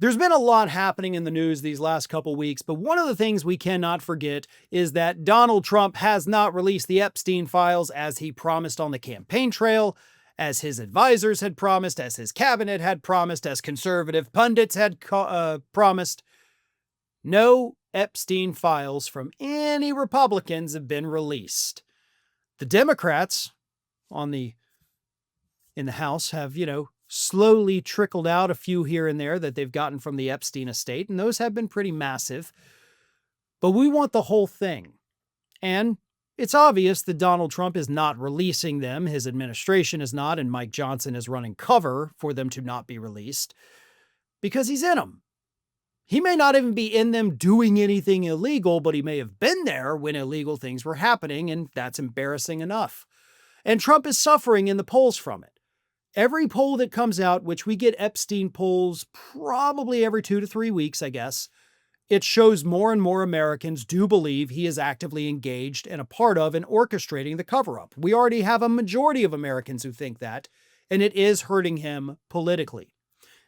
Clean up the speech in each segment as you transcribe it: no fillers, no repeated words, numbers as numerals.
There's been a lot happening in the news these last couple weeks, but one of the things we cannot forget is that Donald Trump has not released the Epstein files as he promised on the campaign trail, as his advisors had promised, as his cabinet had promised, as conservative pundits had promised. No Epstein files from any Republicans have been released. The Democrats in the House have, slowly trickled out a few here and there that they've gotten from the Epstein estate, and those have been pretty massive. But we want the whole thing. And it's obvious that Donald Trump is not releasing them. His administration is not, and Mike Johnson is running cover for them to not be released because he's in them. He may not even be in them doing anything illegal, but he may have been there when illegal things were happening, and that's embarrassing enough. And Trump is suffering in the polls from it. Every poll that comes out, which we get Epstein polls probably every 2 to 3 weeks, I guess, it shows more and more Americans do believe he is actively engaged and a part of and orchestrating the cover-up. We already have a majority of Americans who think that, and it is hurting him politically.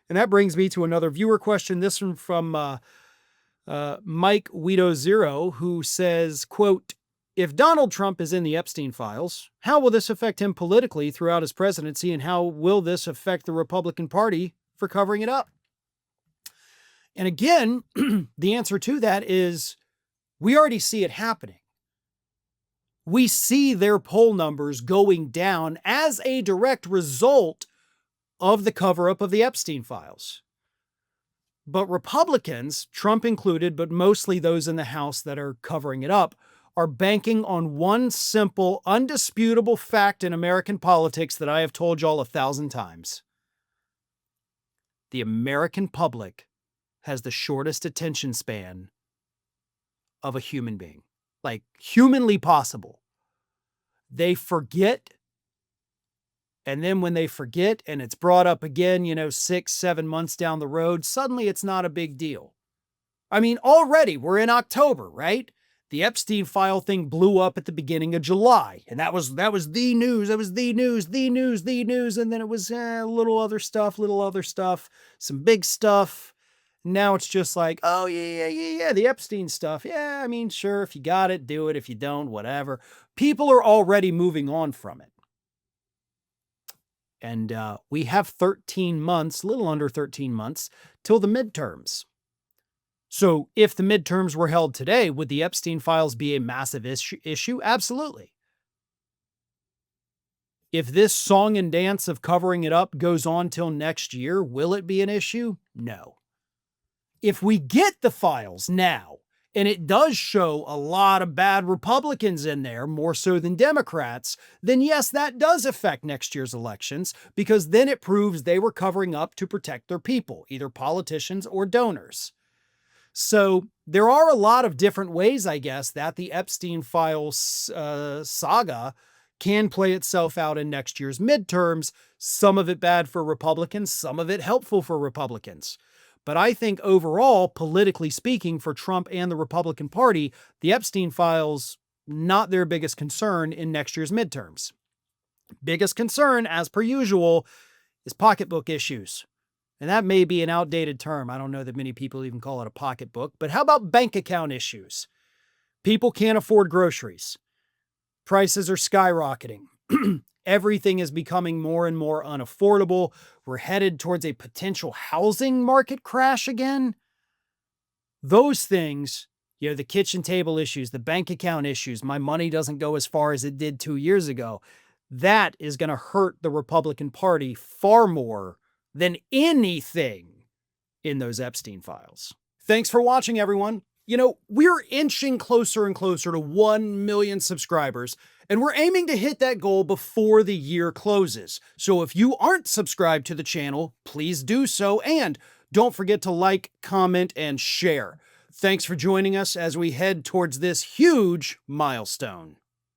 And that brings me to another viewer question, this one from Mike Weedo0, who says, quote, "If Donald Trump is in the Epstein files, how will this affect him politically throughout his presidency, and how will this affect the Republican Party for covering it up?" And again, the answer to that is we already see it happening. We see their poll numbers going down as a direct result of the cover-up of the Epstein files. But Republicans, Trump included, but mostly those in the House that are covering it up, are banking on one simple, undisputable fact in American politics that I have told y'all 1,000 times. The American public has the shortest attention span of a human being. Like, humanly possible. They forget, and then when they forget and it's brought up again, 6, 7 months down the road, suddenly it's not a big deal. I mean, already we're in October, right? The Epstein file thing blew up at the beginning of July, and that was the news. That was the news. And then it was little other stuff, some big stuff. Now it's just like, oh, yeah, the Epstein stuff. Yeah, I mean, sure, if you got it, do it. If you don't, whatever. People are already moving on from it. And we have 13 months, a little under 13 months, till the midterms. So if the midterms were held today, would the Epstein files be a massive issue? Absolutely. If this song and dance of covering it up goes on till next year, will it be an issue? No. If we get the files now, and it does show a lot of bad Republicans in there, more so than Democrats, then yes, that does affect next year's elections, because then it proves they were covering up to protect their people, either politicians or donors. So there are a lot of different ways, I guess, that the Epstein files saga can play itself out in next year's midterms. Some of it bad for Republicans, some of it helpful for Republicans. But I think overall, politically speaking, for Trump and the Republican Party, the Epstein files, not their biggest concern in next year's midterms. Biggest concern, as per usual, is pocketbook issues. And that may be an outdated term. I don't know that many people even call it a pocketbook. But how about bank account issues? People can't afford groceries. Prices are skyrocketing. Everything is becoming more and more unaffordable. We're headed towards a potential housing market crash again. Those things, the kitchen table issues, the bank account issues, my money doesn't go as far as it did 2 years ago. That is going to hurt the Republican Party far more than anything in those Epstein files. Thanks for watching, everyone. We're inching closer and closer to 1 million subscribers, and we're aiming to hit that goal before the year closes. So if you aren't subscribed to the channel, please do so, and don't forget to like, comment, and share. Thanks for joining us as we head towards this huge milestone.